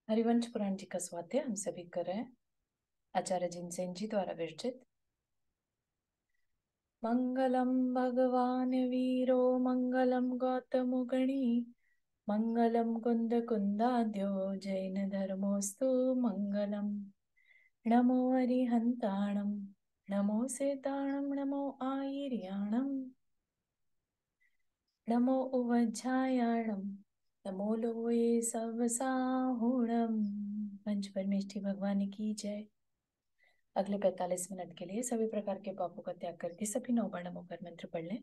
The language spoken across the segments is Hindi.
हरिवंश पुराण जी का स्वाध्याय हम सभी कर रहे हैं। आचार्य जिनसेन जी द्वारा विरचित। मंगलम भगवान वीरो मंगलम गौतम गणी मंगलम कुंद कुंदाद्यो जैन धर्मोस्तु मंगलम। नमो हरिहंताणम नमो सेताणम नमो आयर्याणम नमो उवज्झायाणम नमो लोये सवसाहुणम। पंच परमेष्ठी भगवान की जय। अगले 45 मिनट के लिए सभी प्रकार के पापों का त्याग करके सभी 9 बार नमो कर मंत्र पढ़ लें।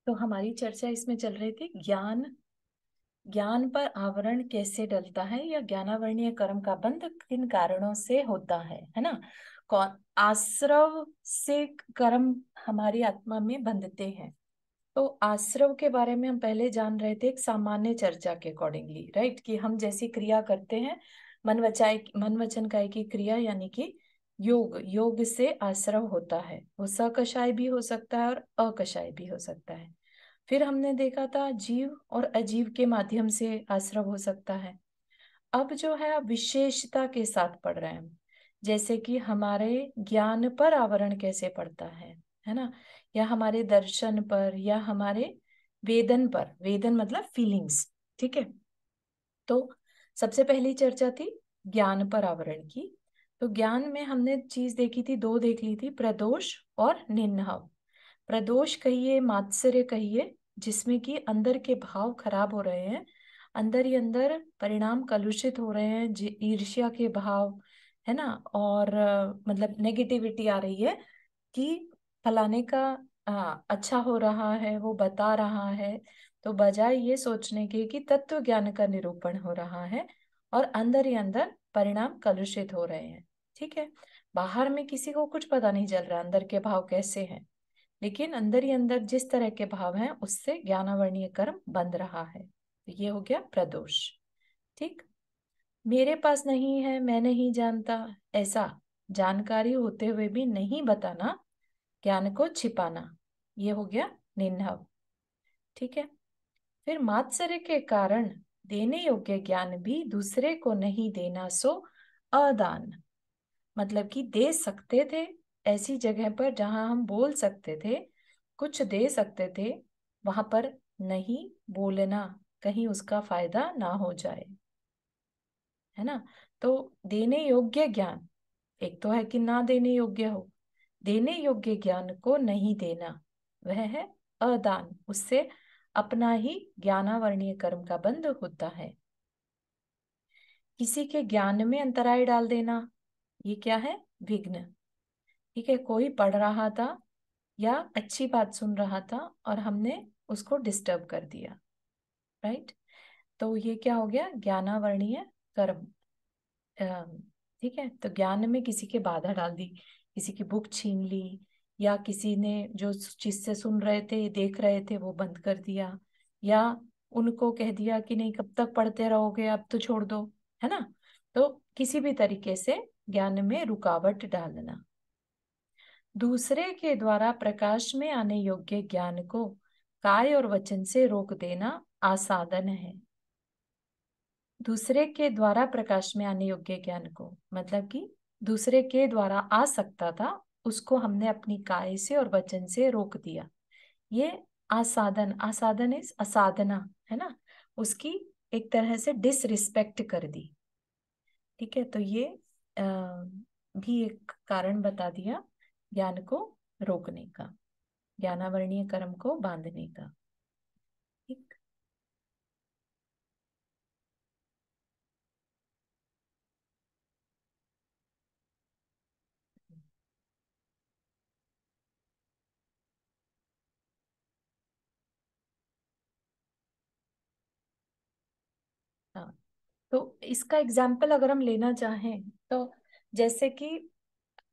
तो हमारी चर्चा इसमें चल रही थी ज्ञान ज्ञान पर आवरण कैसे डलता है या ज्ञानावरणीय कर्म का बंध किन कारणों से होता है ना। कौन आश्रव से कर्म हमारी आत्मा में बंधते हैं। तो आश्रव के बारे में हम पहले जान रहे थे एक सामान्य चर्चा के अकॉर्डिंगली, राइट, कि हम जैसी क्रिया करते हैं मन वचन काय की क्रिया यानी कि योग योग से आश्रव होता है। वो सकषाय भी हो सकता है और अकषाय भी हो सकता है। फिर हमने देखा था जीव और अजीव के माध्यम से आश्रव हो सकता है। अब जो है अब विशेषता के साथ पढ़ रहे हैं हम, जैसे कि हमारे ज्ञान पर आवरण कैसे पड़ता है ना, या हमारे दर्शन पर या हमारे वेदन पर। वेदन मतलब फीलिंग्स, ठीक है। तो सबसे पहली चर्चा थी ज्ञान पर आवरण की। तो ज्ञान में हमने चीज देखी थी, दो देख ली थी, प्रदोष और निन्हव। प्रदोष कहिए, मात्सर्य कहिए, जिसमें कि अंदर के भाव खराब हो रहे हैं, अंदर ही अंदर परिणाम कलुषित हो रहे हैं, ईर्ष्या के भाव है ना। और मतलब नेगेटिविटी आ रही है कि फलाने का अच्छा हो रहा है, वो बता रहा है, तो बजाय ये सोचने के कि तत्व ज्ञान का निरूपण हो रहा है और अंदर ही अंदर परिणाम कलुषित हो रहे हैं, ठीक है। बाहर में किसी को कुछ पता नहीं चल रहा अंदर के भाव कैसे हैं, लेकिन अंदर ही अंदर जिस तरह के भाव हैं उससे ज्ञानावरणीय कर्म बंध रहा है। तो ये हो गया प्रदोष, ठीक। मेरे पास नहीं है, मैं नहीं जानता, ऐसा जानकारी होते हुए भी नहीं बताना, ज्ञान को छिपाना, ये हो गया निन्हव, ठीक है। फिर मात्सर्य के कारण देने योग्य ज्ञान भी दूसरे को नहीं देना, सो अदान। मतलब कि दे सकते थे ऐसी जगह पर जहां हम बोल सकते थे, कुछ दे सकते थे, वहां पर नहीं बोलना, कहीं उसका फायदा ना हो जाए, है ना। तो देने योग्य ज्ञान, एक तो है कि ना देने योग्य हो, देने योग्य ज्ञान को नहीं देना, वह है अदान। उससे अपना ही ज्ञानावरणीय कर्म का बंध होता है। किसी के ज्ञान में अंतराय डाल देना, ये क्या है, विघ्न, ठीक है। कोई पढ़ रहा था या अच्छी बात सुन रहा था और हमने उसको डिस्टर्ब कर दिया, राइट। तो ये क्या हो गया, ज्ञानावरणीय कर्म, ठीक है। तो ज्ञान में किसी के बाधा डाल दी, किसी की बुक छीन ली, या किसी ने जो चीज से सुन रहे थे देख रहे थे वो बंद कर दिया, या उनको कह दिया कि नहीं कब तक पढ़ते रहोगे, अब तो छोड़ दो, है ना। तो किसी भी तरीके से ज्ञान में रुकावट डालना। दूसरे के द्वारा प्रकाश में आने योग्य ज्ञान को काय और वचन से रोक देना आसाधन है। दूसरे के द्वारा प्रकाश में आने योग्य ज्ञान को मतलब कि दूसरे के द्वारा आ सकता था, उसको हमने अपनी काय से और वचन से रोक दिया। ये आसाधन, आसाधन इस असाधना, है ना, उसकी एक तरह से डिसरिस्पेक्ट कर दी, ठीक है। तो ये भी एक कारण बता दिया ज्ञान को रोकने का, ज्ञानावरणीय कर्म को बांधने का, ठीक। हाँ, तो इसका एग्जाम्पल अगर हम लेना चाहें तो जैसे कि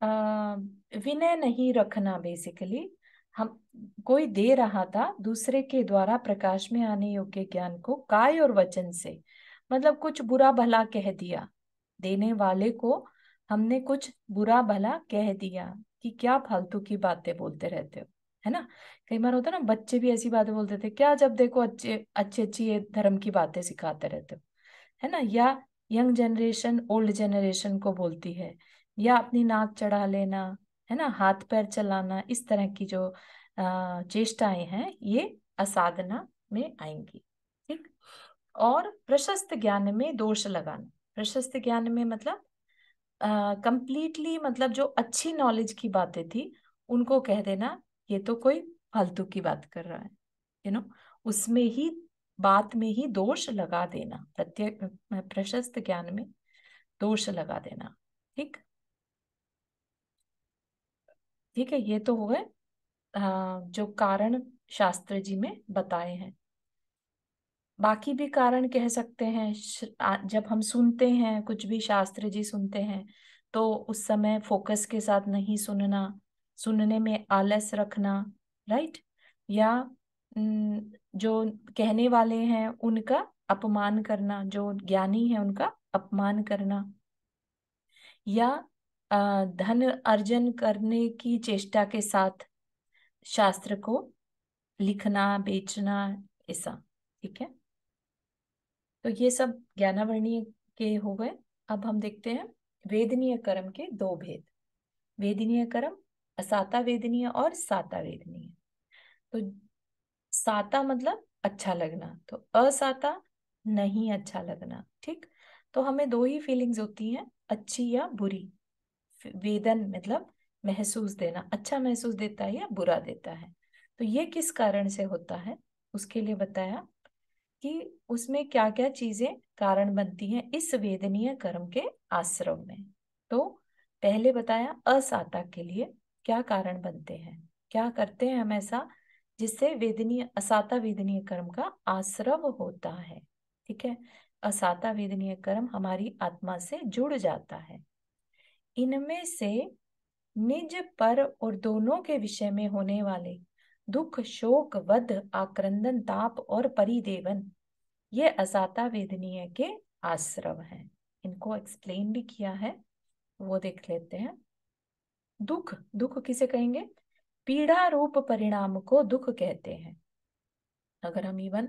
विनय नहीं रखना, बेसिकली हम कोई दे रहा था दूसरे के द्वारा प्रकाश में आने योग्य ज्ञान को काय और वचन से, मतलब कुछ बुरा भला कह दिया, देने वाले को हमने कुछ बुरा भला कह दिया कि क्या फालतू की बातें बोलते रहते हो, है ना। कई बार होता है ना, बच्चे भी ऐसी बातें बोलते थे, क्या जब देखो अच्छे अच्छी अच्छी ये धर्म की बातें सिखाते रहते हो, है ना। या यंग जनरेशन ओल्ड जनरेशन को बोलती है, या अपनी नाक चढ़ा लेना, है ना, हाथ पैर चलाना, इस तरह की जो चेष्टाएं हैं ये असाधना में आएंगी। ठीक। और प्रशस्त ज्ञान में दोष लगाना, प्रशस्त ज्ञान में मतलब कंप्लीटली, मतलब जो अच्छी नॉलेज की बातें थी उनको कह देना ये तो कोई फालतू की बात कर रहा है, उसमें ही, बात में ही दोष लगा देना, प्रत्येक प्रशस्त ज्ञान में दोष लगा देना। ठीक। ठीक है, ये तो हो गए जो कारण शास्त्र जी में बताए हैं। बाकी भी कारण कह सकते हैं। जब हम सुनते हैं कुछ भी, शास्त्र जी सुनते हैं, तो उस समय फोकस के साथ नहीं सुनना, सुनने में आलस रखना, राइट। या जो कहने वाले हैं उनका अपमान करना, जो ज्ञानी है उनका अपमान करना, या धन अर्जन करने की चेष्टा के साथ शास्त्र को लिखना, बेचना, ऐसा। ठीक है, तो ये सब ज्ञानावर्णीय के हो गए। अब हम देखते हैं वेदनीय कर्म के दो भेद। वेदनीय कर्म, असाता वेदनीय और साता वेदनीय। तो साता मतलब अच्छा लगना, तो असाता नहीं अच्छा लगना। ठीक। तो हमें दो ही फीलिंग्स होती हैं, अच्छी या बुरी। वेदन मतलब महसूस देना, अच्छा महसूस देता है या बुरा देता है। तो ये किस कारण से होता है, उसके लिए बताया कि उसमें क्या क्या चीजें कारण बनती हैं इस वेदनीय कर्म के आश्रम में। तो पहले बताया असाता के लिए क्या कारण बनते हैं, क्या करते हैं हम ऐसा जिससे वेदनीय, असाता वेदनीय कर्म का आश्रव होता है। ठीक है, असाता वेदनीय कर्म हमारी आत्मा से जुड़ जाता है। इनमें से निज पर और दोनों के विषय में होने वाले दुख, शोक, वध, आक्रंदन, ताप और परिदेवन, ये असाता वेदनीय के आश्रव हैं। इनको एक्सप्लेन भी किया है, वो देख लेते हैं। दुख, दुख किसे कहेंगे? पीड़ा रूप परिणाम को दुख कहते हैं। अगर हम इवन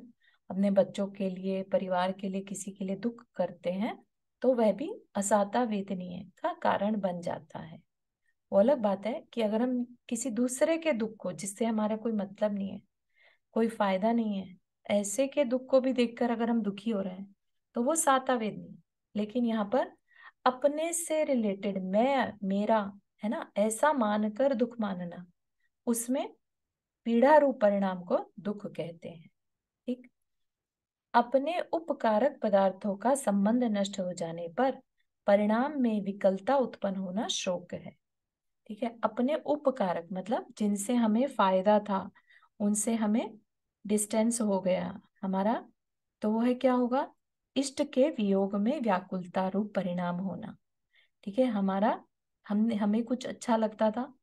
अपने बच्चों के लिए, परिवार के लिए, किसी के लिए दुख करते हैं तो वह भी असाता वेदनीय का कारण बन जाता है। वो अलग बात है कि अगर हम किसी दूसरे के दुख को, जिससे हमारा कोई मतलब नहीं है, कोई फायदा नहीं है, ऐसे के दुख को भी देखकर अगर हम दुखी हो रहे हैं तो वो साता वेदनी। लेकिन यहाँ पर अपने से रिलेटेड, मैं, मेरा, है ना, ऐसा मानकर दुख मानना, उसमें पीड़ा रूप परिणाम को दुख कहते हैं। ठीक। अपने उपकारक पदार्थों का संबंध नष्ट हो जाने पर परिणाम में विकलता उत्पन्न होना शोक है। ठीक है, अपने उपकारक मतलब जिनसे हमें फायदा था, उनसे हमें डिस्टेंस हो गया हमारा, तो वो है क्या होगा? इष्ट के वियोग में व्याकुलता रूप परिणाम होना। ठीक है, हमारा, हमने, हमें कुछ अच्छा लगता था,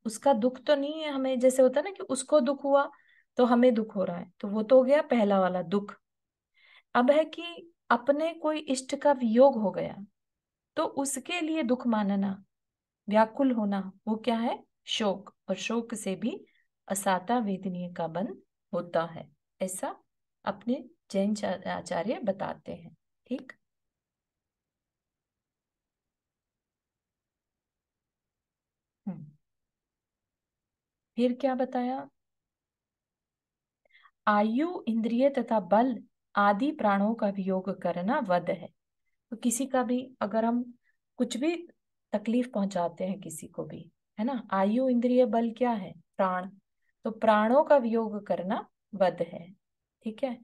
उसका दुख तो नहीं है हमें, जैसे होता है ना कि उसको दुख हुआ तो हमें दुख हो रहा है, तो वो तो हो गया पहला वाला दुख। अब है कि अपने कोई इष्ट का वियोग हो गया तो उसके लिए दुख मानना, व्याकुल होना, वो क्या है? शोक। और शोक से भी असाता वेदनीय का बंध होता है, ऐसा अपने जैन आचार्य बताते हैं। ठीक। हम्म। फिर क्या बताया? आयु, इंद्रिय तथा बल आदि प्राणों का वियोग करना वध है। तो किसी का भी अगर हम कुछ भी तकलीफ पहुंचाते हैं किसी को भी, है ना, आयु, इंद्रिय, बल क्या है? प्राण। तो प्राणों का वियोग करना वध है। ठीक है,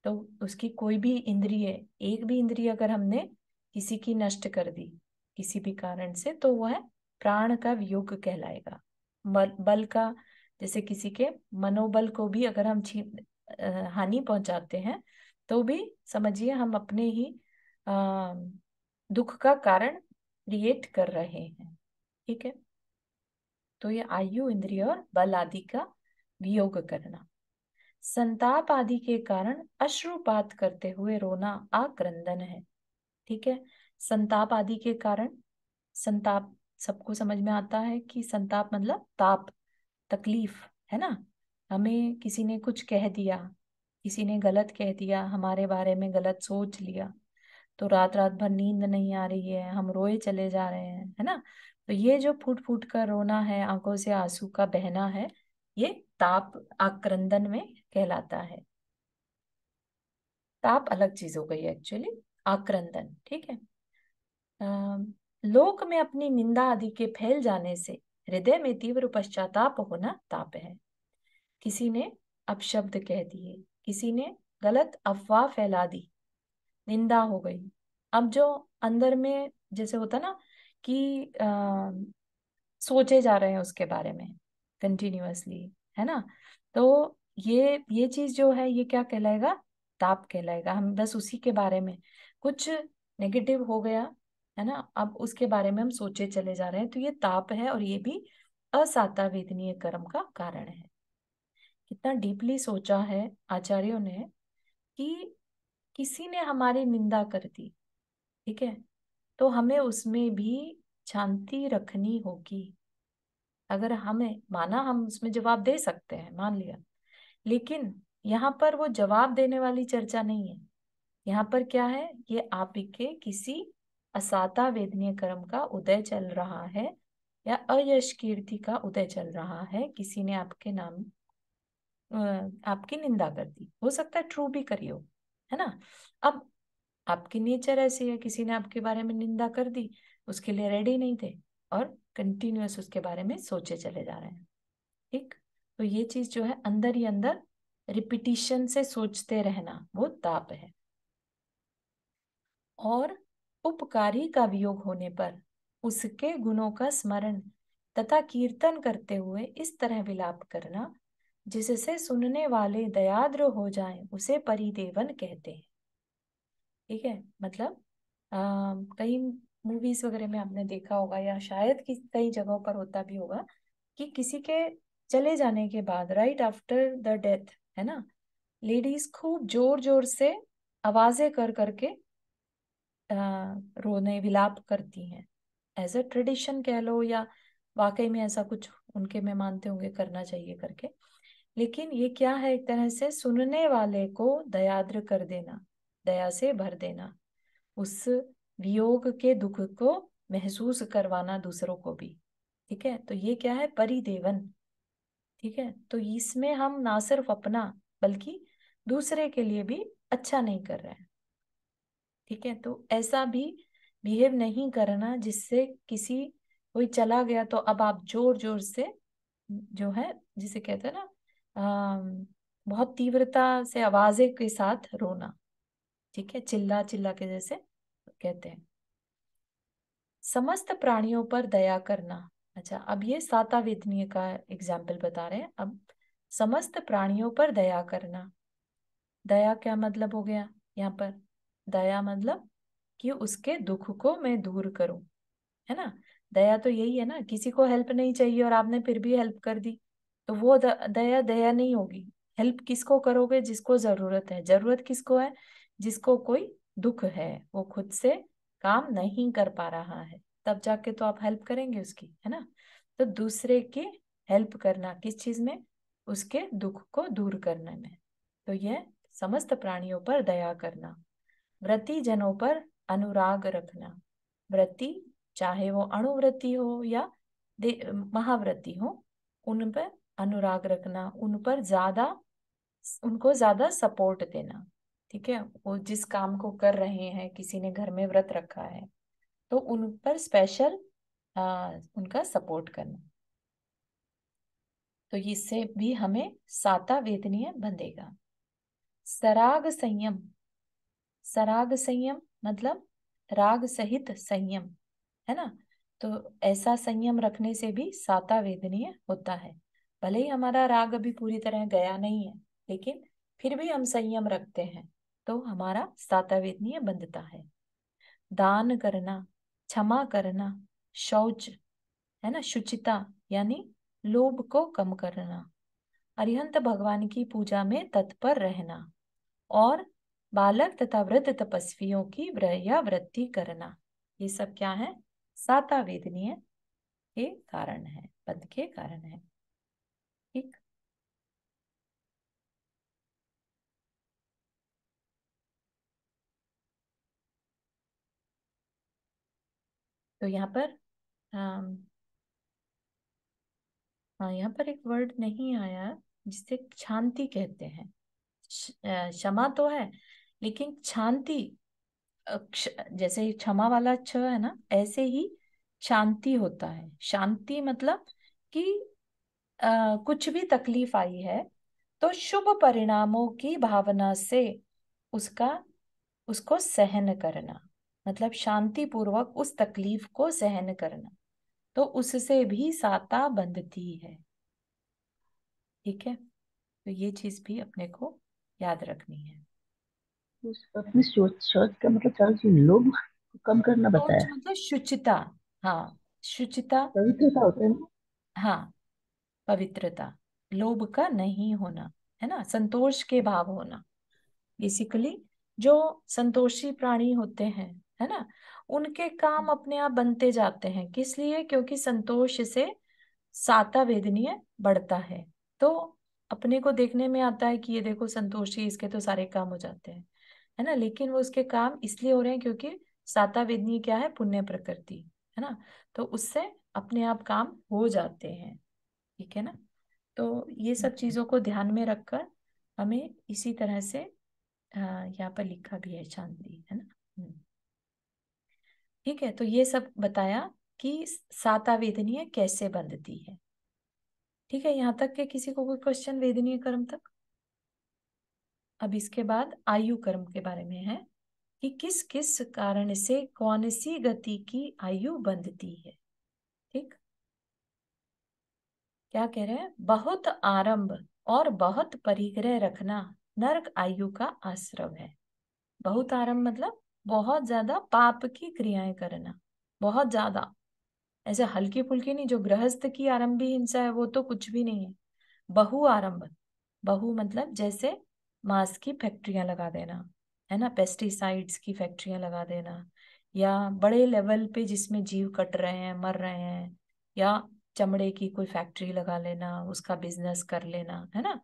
तो उसकी कोई भी इंद्रिय, एक भी इंद्रिय अगर हमने किसी की नष्ट कर दी किसी भी कारण से, तो वह प्राण का वियोग कहलाएगा। बल का, जैसे किसी के मनोबल को भी अगर हम हानि पहुंचाते हैं तो भी समझिए हम अपने ही दुख का कारण क्रिएट कर रहे हैं। ठीक है, तो ये आयु, इंद्रिय और बल आदि का वियोग करना। संताप आदि के कारण अश्रुपात करते हुए रोना आक्रंदन है। ठीक है, संताप आदि के कारण, संताप सबको समझ में आता है कि संताप मतलब ताप, तकलीफ, है ना। हमें किसी ने कुछ कह दिया, किसी ने गलत कह दिया, हमारे बारे में गलत सोच लिया, तो रात रात भर नींद नहीं आ रही है, हम रोए चले जा रहे हैं, है ना। तो ये जो फूट फूट कर रोना है, आंखों से आंसू का बहना है, ये ताप आक्रंदन में कहलाता है। ताप अलग चीज हो गई एक्चुअली, आक्रंदन, ठीक है। लोक में अपनी निंदा आदि के फैल जाने से हृदय में तीव्र पश्चाताप होना ताप है। किसी ने अपशब्द कह दिए, किसी ने गलत अफवाह फैला दी, निंदा हो गई। अब जो अंदर में जैसे होता ना कि सोचे जा रहे हैं उसके बारे में कंटिन्यूअसली, है ना। तो ये चीज जो है ये क्या कहलाएगा, ताप कहलाएगा। हम बस उसी के बारे में कुछ नेगेटिव हो गया, है ना, अब उसके बारे में हम सोचे चले जा रहे हैं, तो ये ताप है, और ये भी असाता वेदनीय कर्म का कारण है। कितना डीपली सोचा है आचार्यों ने कि किसी ने हमारी निंदा कर दी, ठीक है, तो हमें उसमें भी शांति रखनी होगी। अगर हमें माना, हम उसमें जवाब दे सकते हैं, मान लिया, लेकिन यहाँ पर वो जवाब देने वाली चर्चा नहीं है। यहाँ पर क्या है, ये आपके किसी असाता वेदनीय कर्म का उदय चल रहा है, या अयश कीर्ति का उदय चल रहा है। किसी ने आपके नाम आपकी निंदा कर दी, हो सकता है ट्रू भी करी हो, है ना। अब आपकी नेचर ऐसी है, किसी ने आपके बारे में निंदा कर दी, उसके लिए रेडी नहीं थे, और कंटिन्यूअस उसके बारे में सोचे चले जा रहे हैं। ठीक, तो ये चीज जो है अंदर ही अंदर रिपीटिशन से सोचते रहना, वो ताप है। और उपकारी का वियोग होने पर उसके गुणों का स्मरण तथा कीर्तन करते हुए इस तरह विलाप करना जिससे सुनने वाले दयाद्र हो जाएं, उसे परिदेवन कहते हैं। ठीक है, मतलब कई मूवीज वगैरह में आपने देखा होगा, या शायद कई जगहों पर होता भी होगा, कि किसी के चले जाने के बाद, राइट आफ्टर द डेथ, है ना, लेडीज खूब जोर जोर से आवाजें कर करके रोने विलाप करती हैं। एज अ ट्रेडिशन कह लो, या वाकई में ऐसा कुछ उनके में मानते होंगे करना चाहिए करके। लेकिन ये क्या है, एक तरह से सुनने वाले को दयाद्र कर देना, दया से भर देना, उस वियोग के दुख को महसूस करवाना दूसरों को भी। ठीक है, तो ये क्या है, परिदेवन। ठीक है, तो इसमें हम ना सिर्फ अपना बल्कि दूसरे के लिए भी अच्छा नहीं कर रहे हैं। ठीक है, तो ऐसा भी बिहेव नहीं करना जिससे किसी, कोई चला गया तो अब आप जोर जोर से जो है, जिसे कहते हैं ना, बहुत तीव्रता से आवाजें के साथ रोना। ठीक है, चिल्ला चिल्ला के जैसे कहते हैं। समस्त प्राणियों पर दया करना। अच्छा, अब ये साता वेदनीय का एग्जाम्पल बता रहे हैं। अब समस्त प्राणियों पर दया करना, दया क्या मतलब हो गया यहाँ पर, दया मतलब कि उसके दुख को मैं दूर करूं, है ना। दया तो यही है ना, किसी को हेल्प नहीं चाहिए और आपने फिर भी हेल्प कर दी, तो वो दया दया नहीं होगी। हेल्प किसको करोगे, जिसको जरूरत है। जरूरत किसको है, जिसको कोई दुख है, वो खुद से काम नहीं कर पा रहा है, तब जाके तो आप हेल्प करेंगे उसकी, है ना। तो दूसरे की हेल्प करना किस चीज में, उसके दुख को दूर करने में। तो यह समस्त प्राणियों पर दया करना। व्रती जनों पर अनुराग रखना। व्रती चाहे वो अणुव्रती हो या महाव्रती हो, उन पर अनुराग रखना, उन पर ज्यादा, उनको ज्यादा सपोर्ट देना। ठीक है, वो जिस काम को कर रहे हैं, किसी ने घर में व्रत रखा है, तो उन पर स्पेशल उनका सपोर्ट करना। तो इससे भी हमें साता वेदनीय बंधेगा। सराग संयम। सराग संयम मतलब राग सहित संयम, है ना। तो ऐसा संयम रखने से भी साता वेदनीय होता है। भले ही हमारा राग अभी पूरी तरह गया नहीं है, लेकिन फिर भी हम संयम रखते हैं, तो हमारा साता वेदनीय बंधता है। दान करना, क्षमा करना, शौच, है ना, शुचिता यानी लोभ को कम करना, अरिहंत भगवान की पूजा में तत्पर रहना, और बालक तथा वृद्ध तपस्वियों की या वृद्धि करना। ये सब क्या है? साता वेदनीय के कारण है, पद के कारण है। ठीक। तो यहाँ पर हाँ, यहाँ पर एक वर्ड नहीं आया जिसे शांति कहते हैं। क्षमा तो है, लेकिन शांति, जैसे क्षमा वाला छ है ना, ऐसे ही शांति होता है। शांति मतलब कि कुछ भी तकलीफ आई है तो शुभ परिणामों की भावना से उसका उसको सहन करना, मतलब शांति पूर्वक उस तकलीफ को सहन करना, तो उससे भी साता बंधती है। ठीक है, तो ये चीज भी अपने को याद रखनी है। अपनी सोच सोच का मतलब चार चीज लोग को कम करना सोच बताया। मतलब शुचिता। हाँ, शुचिता। पवित्रता होता है ना। हाँ, पवित्रता, लोभ का नहीं होना, है ना, संतोष के भाव होना। बेसिकली जो संतोषी प्राणी होते हैं, है ना, उनके काम अपने आप बनते जाते हैं। किस लिए? क्योंकि संतोष से साता वेदनीय बढ़ता है। तो अपने को देखने में आता है कि ये देखो संतोषी, इसके तो सारे काम हो जाते हैं, है ना, लेकिन वो उसके काम इसलिए हो रहे हैं क्योंकि साता वेदनीय क्या है? पुण्य प्रकृति, है ना, तो उससे अपने आप काम हो जाते हैं। ठीक है ना। तो ये सब चीजों को ध्यान में रखकर हमें इसी तरह से यहाँ पर लिखा भी है शांति, है ना। ठीक है, तो ये सब बताया कि साता वेदनीय कैसे बंधती है। ठीक है, यहाँ तक के किसी को कोई क्वेश्चन वेदनीय कर्म तक? अब इसके बाद आयु कर्म के बारे में है कि किस किस कारण से कौन सी गति की आयु बंधती है। ठीक, क्या कह रहे हैं? बहुत आरंभ और बहुत परिग्रह रखना नरक आयु का आश्रव है। बहुत आरंभ मतलब बहुत ज्यादा पाप की क्रियाएं करना, बहुत ज्यादा, ऐसे हल्की फुल्की नहीं। जो गृहस्थ की आरंभी हिंसा है वो तो कुछ भी नहीं है। बहु आरंभ, बहु मतलब जैसे मांस की फैक्ट्रियां लगा देना, है ना, पेस्टिसाइड्स की फैक्ट्रियां लगा देना, या बड़े लेवल पे जिसमें जीव कट रहे हैं, मर रहे हैं, या चमड़े की कोई फैक्ट्री लगा लेना, उसका बिजनेस कर लेना, है ना।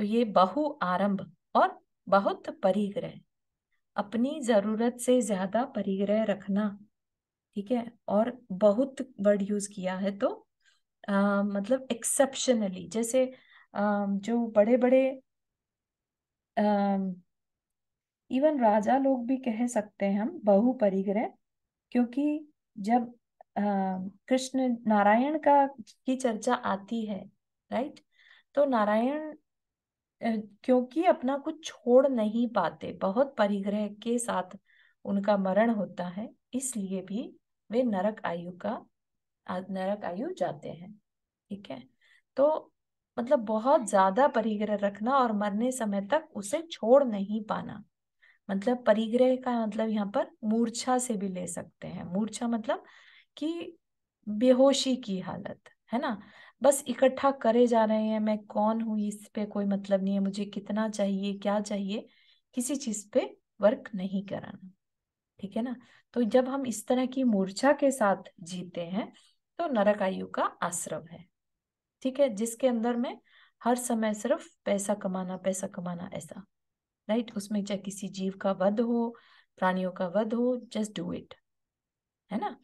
तो ये बहु आरंभ और बहुत परिग्रह, अपनी जरूरत से ज्यादा परिग्रह रखना। ठीक है, और बहुत वर्ड यूज किया है तो मतलब एक्सेप्शनली, जैसे जो बड़े बड़े इवन राजा लोग भी कह सकते हैं हम बहु परिग्रह, क्योंकि जब अ, कृष्ण नारायण का की चर्चा आती है, राइट, तो नारायण क्योंकि अपना कुछ छोड़ नहीं पाते, बहुत परिग्रह के साथ उनका मरण होता है, इसलिए भी वे नरक आयु जाते हैं। ठीक है, तो मतलब बहुत ज्यादा परिग्रह रखना और मरने समय तक उसे छोड़ नहीं पाना। मतलब परिग्रह का मतलब यहाँ पर मूर्छा से भी ले सकते हैं। मूर्छा मतलब कि बेहोशी की हालत, है ना, बस इकट्ठा करे जा रहे हैं, मैं कौन हूं इस पे कोई मतलब नहीं है, मुझे कितना चाहिए, क्या चाहिए, किसी चीज पे वर्क नहीं कराना। ठीक है ना। तो जब हम इस तरह की मूर्छा के साथ जीते हैं तो नरक आयु का आश्रव है। ठीक है, जिसके अंदर में हर समय सिर्फ पैसा कमाना, पैसा कमाना, ऐसा, राइट, उसमें चाहे किसी जीव का वध हो, प्राणियों का वध हो, जस्ट डू इट, है ना।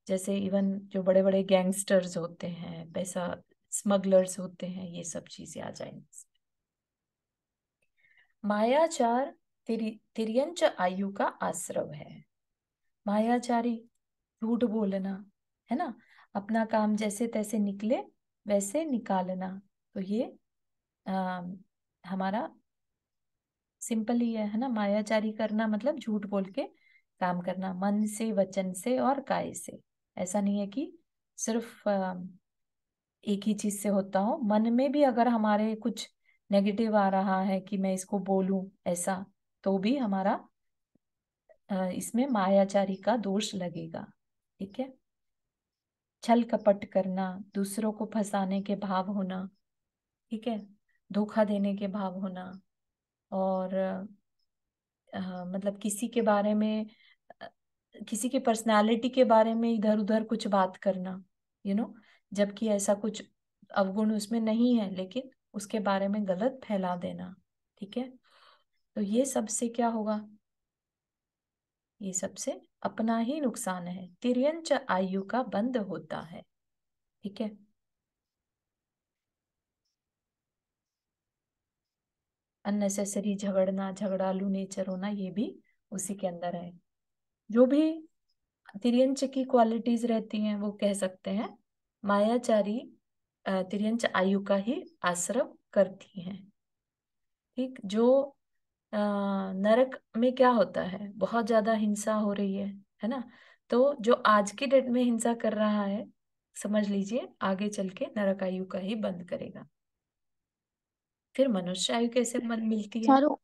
जैसे इवन जो बड़े बड़े गैंगस्टर्स होते हैं, पैसा स्मगलर्स होते हैं, ये सब चीजें आ जाएंगी। मायाचार तिर्यंच आयु का आश्रव है। मायाचारी, झूठ बोलना, है ना, अपना काम जैसे तैसे निकले वैसे निकालना, तो ये आ, हमारा सिंपल ही है ना। मायाचारी करना मतलब झूठ बोल के काम करना, मन से, वचन से और काय से। ऐसा नहीं है कि सिर्फ एक ही चीज से होता हो, मन में भी अगर हमारे कुछ नेगेटिव आ रहा है कि मैं इसको बोलूं ऐसा, तो भी हमारा इसमें मायाचारी का दोष लगेगा। ठीक है, छल कपट करना, दूसरों को फंसाने के भाव होना, ठीक है, धोखा देने के भाव होना, और मतलब किसी के बारे में, अ, किसी की पर्सनालिटी के बारे में इधर उधर कुछ बात करना, जबकि ऐसा कुछ अवगुण उसमें नहीं है, लेकिन उसके बारे में गलत फैला देना। ठीक है, तो ये सबसे क्या होगा, ये सबसे अपना ही नुकसान है। तिर्यंच आयु का बंद होता है। ठीक है, अननेसेसरी झगड़ना, झगड़ालू नेचर होना, ये भी उसी के अंदर है। जो भी तिर्यंच की क्वालिटीज रहती हैं वो कह सकते हैं मायाचारी तिर्यंच आयु का ही आश्रव करती हैं। ठीक, जो नरक में क्या होता है, बहुत ज्यादा हिंसा हो रही है ना, तो जो आज की डेट में हिंसा कर रहा है, समझ लीजिए आगे चल के नरक आयु का ही बंद करेगा। फिर मनुष्य आयु कैसे मिलती है? चारों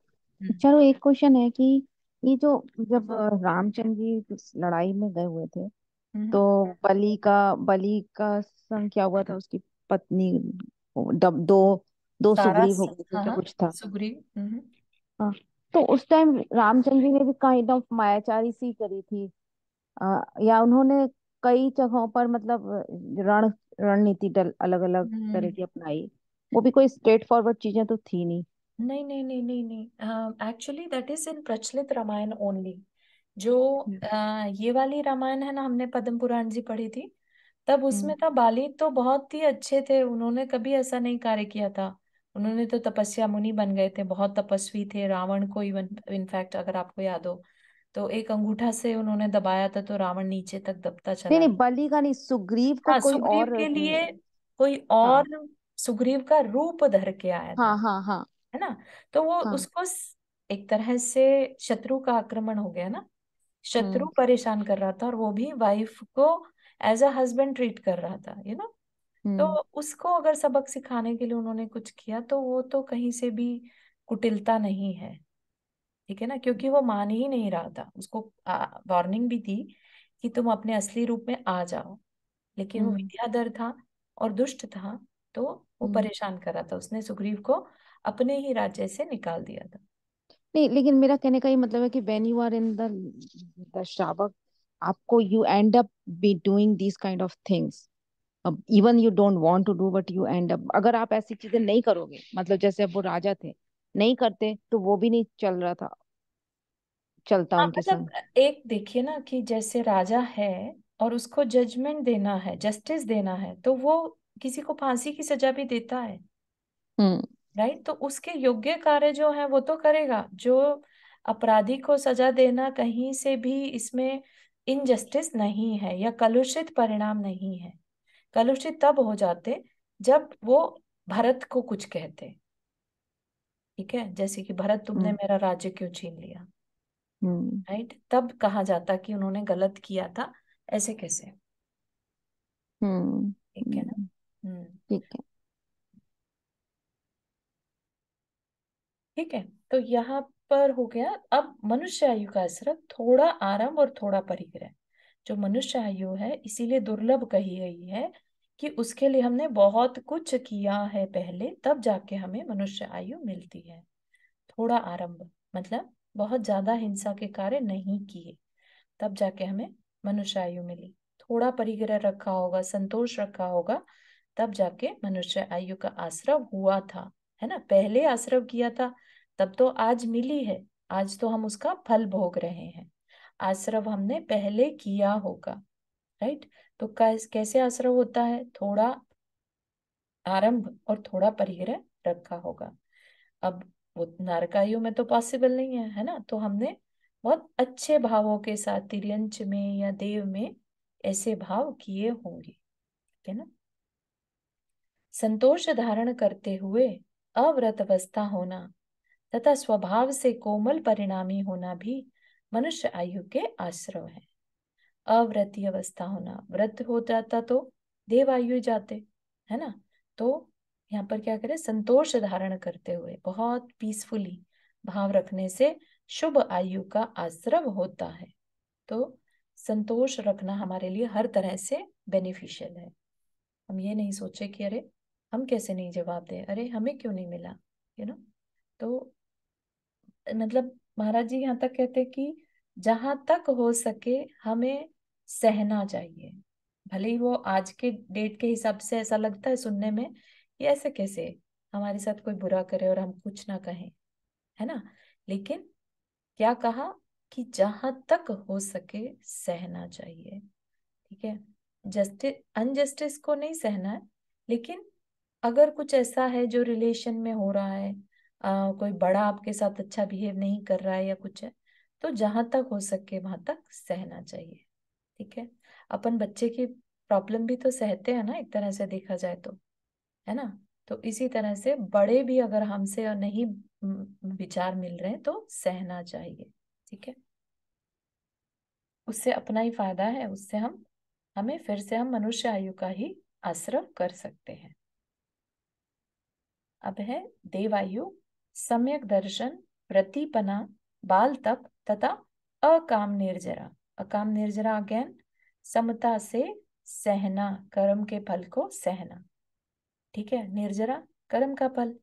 चारों एक क्वेश्चन है कि ये जो जब रामचंद्र जी इस लड़ाई में गए हुए थे, हम्म। तो बलि का संग क्या हुआ था, उसकी पत्नी, दो दो सारा सुग्रीव हो गए थे, हाँ क्या हाँ, कुछ था। सुग्रीव। हाँ, तो उस टाइम रामचंद्र जी ने भी काइंड ऑफ मायाचारी सी करी थी, या उन्होंने कई जगहों पर मतलब रण रणनीति अलग अलग तरह हम्म। की अपनाई। वो भी कोई स्ट्रेट फॉरवर्ड चीजें तो थी नहीं। नहीं नहीं नहीं नहीं नहीं, एक्चुअली दैट इज इन प्रचलित रामायण ओनली। जो हम्म। ये वाली रामायण है ना, हमने पद्म पुराण जी पढ़ी थी, तब उसमें हम्म। था बाली तो बहुत ही अच्छे थे, उन्होंने कभी ऐसा नहीं कार्य किया था। उन्होंने तो तपस्या मुनि बन गए थे, बहुत तपस्वी थे। रावण को इवन इनफैक्ट अगर आपको याद हो, तो एक अंगूठा से उन्होंने दबाया था तो रावण नीचे तक दबता नहीं चला नहीं, गया। बलि का नहीं, सुग्रीव को हाँ, कोई सुग्रीव और के लिए कोई और हाँ सुग्रीव का रूप धर के आया था, हाँ हाँ हाँ है ना। तो वो हाँ। उसको एक तरह से शत्रु का आक्रमण हो गया ना, शत्रु हम्म। परेशान कर रहा था, और वो भी वाइफ को एज अ हस्बैंड ट्रीट कर रहा था, तो हम्म। उसको अगर सबक सिखाने के लिए उन्होंने कुछ किया, तो वो तो कहीं से भी कुटिलता नहीं है। ठीक है ना, क्योंकि वो मान ही नहीं रहा था, उसको वार्निंग भी थी कि तुम अपने असली रूप में आ जाओ, लेकिन वो हम्म। विद्याधर था और दुष्ट था, तो वो हम्म। परेशान कर रहा था, उसने सुग्रीव को अपने ही राज्य से निकाल दिया था। नहीं, लेकिन मेरा कहने का ये मतलब है कि when you are in the श्रावक, आपको you end up be doing these kind of things, even you don't want to do, but you end up, अगर आप ऐसी चीजें नहीं करोगे, मतलब जैसे अब वो राजा थे, नहीं करते तो वो भी नहीं चल रहा था, चलता हाँ, उनके मतलब संग। एक देखिए ना कि जैसे राजा है और उसको जजमेंट देना है, जस्टिस देना है, तो वो किसी को फांसी की सजा भी देता है, हम्म। राइट। तो उसके योग्य कार्य जो है वो तो करेगा। जो अपराधी को सजा देना, कहीं से भी इसमें इनजस्टिस नहीं है या कलुषित परिणाम नहीं है। कलुषित तब हो जाते जब वो भरत को कुछ कहते, ठीक है, जैसे कि भरत तुमने हम्म। मेरा राज्य क्यों छीन लिया, हम्म। राइट, तब कहा जाता कि उन्होंने गलत किया था, ऐसे कैसे। हम्म। ठीक है ना। हम्म। ठीक है। ठीक है, तो यहाँ पर हो गया। अब मनुष्य आयु का असर, थोड़ा आराम और थोड़ा परिग्रह। जो मनुष्य आयु है इसीलिए दुर्लभ कही गई है कि उसके लिए हमने बहुत कुछ किया है पहले, तब जाके हमें मनुष्य आयु मिलती है। थोड़ा आरंभ मतलब बहुत ज्यादा हिंसा के कार्य नहीं किए, तब जाके हमें मनुष्य आयु मिली। थोड़ा परिग्रह रखा होगा, संतोष रखा होगा, तब जाके मनुष्य आयु का आश्रव हुआ था, है ना। पहले आश्रव किया था तब तो आज मिली है, आज तो हम उसका फल भोग रहे हैं। आश्रव हमने पहले किया होगा, राइट। तो कैसे आश्रव होता है? थोड़ा आरंभ और थोड़ा परिग्रह रखा होगा। अब वो नरकायु में तो पॉसिबल नहीं है ना, तो हमने बहुत अच्छे भावों के साथ तिर्यंच में या देव में ऐसे भाव किए होंगे, ठीक है ना। संतोष धारण करते हुए अव्रत अवस्था होना तथा स्वभाव से कोमल परिणामी होना भी मनुष्य आयु के आश्रव है। अव्रती अवस्था होना, व्रत हो जाता तो देव आयु जाते, है ना। तो यहाँ पर क्या करें, संतोष धारण करते हुए बहुत पीसफुली, भाव रखने से शुभ आयु का आश्रव होता है। तो संतोष रखना हमारे लिए हर तरह से बेनिफिशियल है। हम ये नहीं सोचे कि अरे हम कैसे नहीं जवाब दें, अरे हमें क्यों नहीं मिला, तो मतलब महाराज जी यहाँ तक कहते कि जहां तक हो सके हमें सहना चाहिए। भले ही वो आज के डेट के हिसाब से ऐसा लगता है सुनने में, ये ऐसे कैसे हमारे साथ कोई बुरा करे और हम कुछ ना कहें, है ना। लेकिन क्या कहा कि जहां तक हो सके सहना चाहिए। ठीक है, जस्टिस अनजस्टिस को नहीं सहना है, लेकिन अगर कुछ ऐसा है जो रिलेशन में हो रहा है, कोई बड़ा आपके साथ अच्छा बिहेव नहीं कर रहा है या कुछ है, तो जहां तक हो सके वहां तक सहना चाहिए। ठीक है, अपन बच्चे की प्रॉब्लम भी तो सहते हैं ना, एक तरह से देखा जाए तो, है ना। तो इसी तरह से बड़े भी अगर हमसे नहीं विचार मिल रहे हैं तो सहना चाहिए। ठीक है, उससे अपना ही फायदा है, उससे हमें फिर से हम मनुष्य आयु का ही आश्रय कर सकते हैं। अब है देवायु, सम्यक दर्शन, प्रतिपना, बाल तप तथा अकाम निर्जरा। अकाम निर्जरा अगेन समता से सहना, कर्म के फल को सहना। ठीक है, निर्जरा कर्म का फल,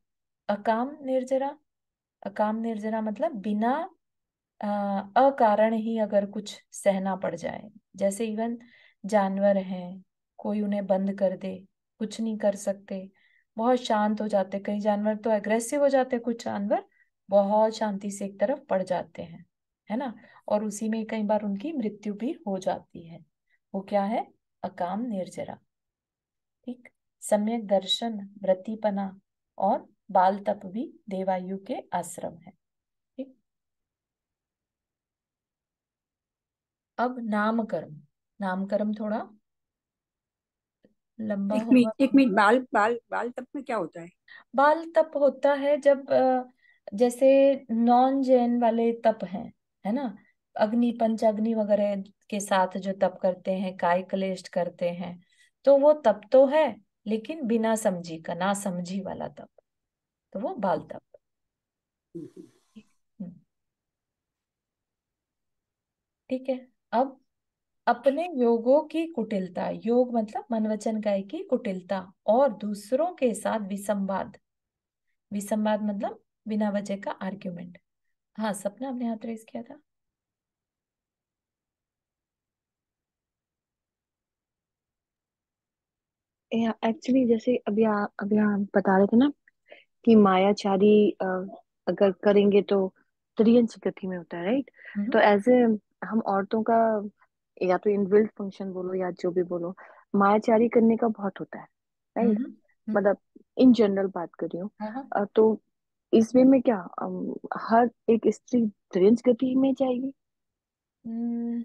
अकाम निर्जरा, अकाम निर्जरा मतलब बिना अकारण ही अगर कुछ सहना पड़ जाए, जैसे इवन जानवर हैं, कोई उन्हें बंद कर दे, कुछ नहीं कर सकते, बहुत शांत हो जाते, कई जानवर तो एग्रेसिव हो जाते, कुछ जानवर बहुत शांति से एक तरफ पड़ जाते हैं, है ना। और उसी में कई बार उनकी मृत्यु भी हो जाती है, वो क्या है, अकाम निर्जरा। ठीक, सम्यक दर्शन, व्रतिपना और बाल तप भी देवायु के आश्रम है। ठीक, अब नामकर्म, नामकर्म थोड़ा लंबा एक होगा। मिनट एक मिनट, बाल बाल बाल तब में क्या होता है? बाल तप होता है जब जैसे नॉन जैन वाले तप हैं, है ना, अग्नि पंचाग्नि वगैरह के साथ जो तप करते हैं, काय कलेष्ट करते हैं, तो वो तप तो है, लेकिन बिना समझी का, ना समझी वाला तप, तो वो बाल तप। हम्म, ठीक है। अब अपने योगों की कुटिलता, योग मतलब मन वचन काया की कुटिलता, और दूसरों के साथ विसंवाद, विसंवाद मतलब बिना वजह का आर्ग्यूमेंट। हाँ, सपना आपने हाथ रेस किया था। एक्चुअली जैसे अभी आप बता रहे थे ना कि मायाचारी अगर करेंगे तो त्रियंच गति में होता है, राइट? तो हम्म एज ए हम औरतों का, या तो इनबिल्ट फंक्शन बोलो या जो भी बोलो, मायाचारी करने का बहुत होता है, राइट? हम्म हम्म, मतलब इन जनरल बात कर रही हूँ। हाँ हाँ। तो इस वे में क्या हर एक स्त्री त्रियंच गति में जाएगी? हम्म,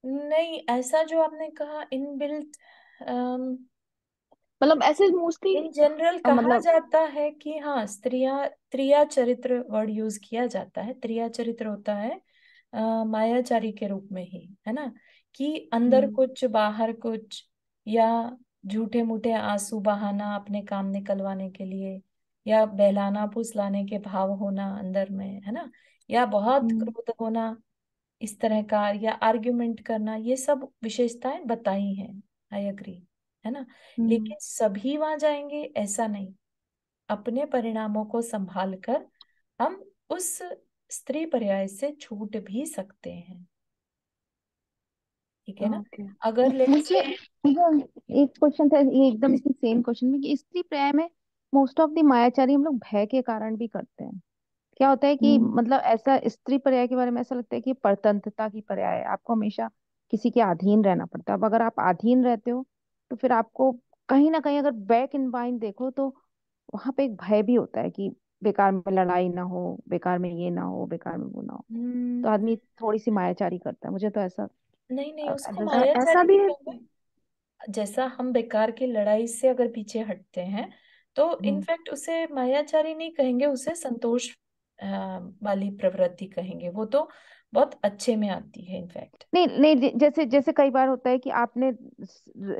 नहीं, ऐसा जो आपने कहा इनबिल्ट, मतलब ऐसे मोस्टली, इन जनरल कहा मतलब जाता है कि हाँ, स्त्रियां, त्रिया चरित्र वर्ड यूज किया जाता है। त्रिया चरित्र होता है मायाचारी के रूप में ही, है ना, कि अंदर हम्म, कुछ बाहर कुछ, या झूठे मूठे आंसू बहाना अपने काम निकलवाने के लिए, या बहलाना फुसलाने के भाव होना अंदर में, है ना, या बहुत हम्म, क्रोध होना इस तरह का, या आर्ग्यूमेंट करना, ये सब विशेषताएं बताई हैं। आई एग्री, है ना। हम्म। लेकिन सभी वहां जाएंगे ऐसा नहीं, अपने परिणामों को संभाल कर हम उस स्त्री पर्याय से छूट भी सकते हैं। ठीक है ना। ओके। अगर लेट मुझे से, मुझे एक क्वेश्चन था, ये एकदम इसी सेम क्वेश्चन में, कि स्त्री प्राय में मोस्ट ऑफ द मायाचारी हम लोग भय के कारण भी करते हैं। क्या होता है कि हम्म मतलब ऐसा स्त्री पर्याय के बारे में ऐसा लगता है कि परतंत्रता की पर्याय है, आपको हमेशा किसी के अधीन रहना पड़ता है। अब अगर आप अधीन रहते हो तो फिर आपको कहीं ना कहीं, अगर बैक इन माइंड देखो तो वहां पे एक भय भी होता है कि बेकार में लड़ाई ना हो, बेकार में ये ना हो, बेकार में वो ना हो। तो हम्म, आदमी थोड़ी सी मायाचारी करता है, मुझे तो ऐसा नहीं नहीं, उसको ऐसा मायाचारी भी नहीं है। कहूंगी। जैसा हम बेकार की लड़ाई से अगर पीछे हटते हैं, तो हम्म। इनफैक्ट उसे मायाचारी नहीं कहेंगे, उसे संतोष वाली प्रवृत्ति कहेंगे। वो तो बहुत अच्छे में आती है इनफैक्ट। नहीं नहीं, जैसे जैसे कई बार होता है कि आपने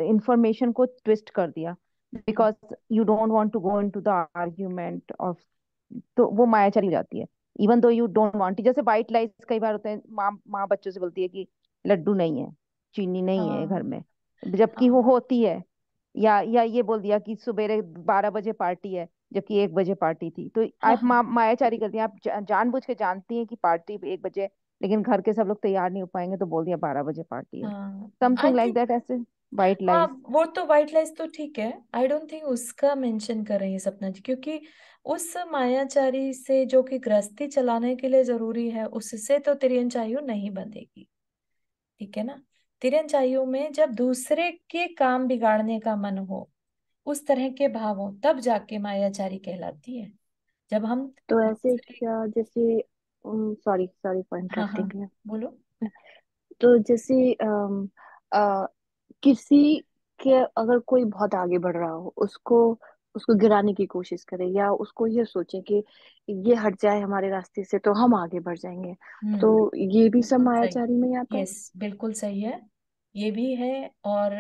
इंफॉर्मेशन को ट्विस्ट कर दिया because you don't want to go into the argument of, तो वो मायाचली हो जाती है। Even though you don't want. जैसे वाइट लाइस कई बार होते हैं, माँ माँ बच्चों से बोलती है कि लड्डू नहीं है, चीनी नहीं है घर हाँ में, जबकि वो हाँ होती है। या ये बोल दिया कि सवेरे 12 बजे पार्टी है, जबकि 1 बजे पार्टी थी। तो हाँ आप हाँ मायाचारी करती हैं, आप जानबूझ के जानती हैं कि पार्टी 1 बजे है, लेकिन घर के सब लोग तैयार नहीं हो पाएंगे तो बोल दिया 12 बजे पार्टी है। हाँ। आई समथिंग लाइक थिंक दैट, ऐसे वाइट हाँ, लाइस। वो तो वाइट लाइस तो ठीक है, आई डोंट थिंक उसका मेंशन कर रही है सपना जी, क्योंकि उस मायाचारी से जो कि गृहस्थी चलाने के लिए जरूरी है, उससे तो तिर्यंचायु नहीं बंधेगी। ठीक है ना। तिर्यंचायु में जब दूसरे के काम बिगाड़ने का मन हो, उस तरह के भाव हो, तब जाके मायाचारी कहलाती है। जब हम तो ऐसे दूसरे। क्या, जैसे सॉरी सॉरी फॉर हाँ हाँ इंटरप्टिंग। बोलो। तो जैसे किसी के, अगर कोई बहुत आगे बढ़ रहा हो, उसको उसको गिराने की कोशिश करे, या उसको ये सोचे कि ये हट जाए हमारे रास्ते से तो हम आगे बढ़ जाएंगे, तो ये भी सब बिल्कुल सही। मायाचारी में ही आता है। यस बिल्कुल सही है। ये भी है। और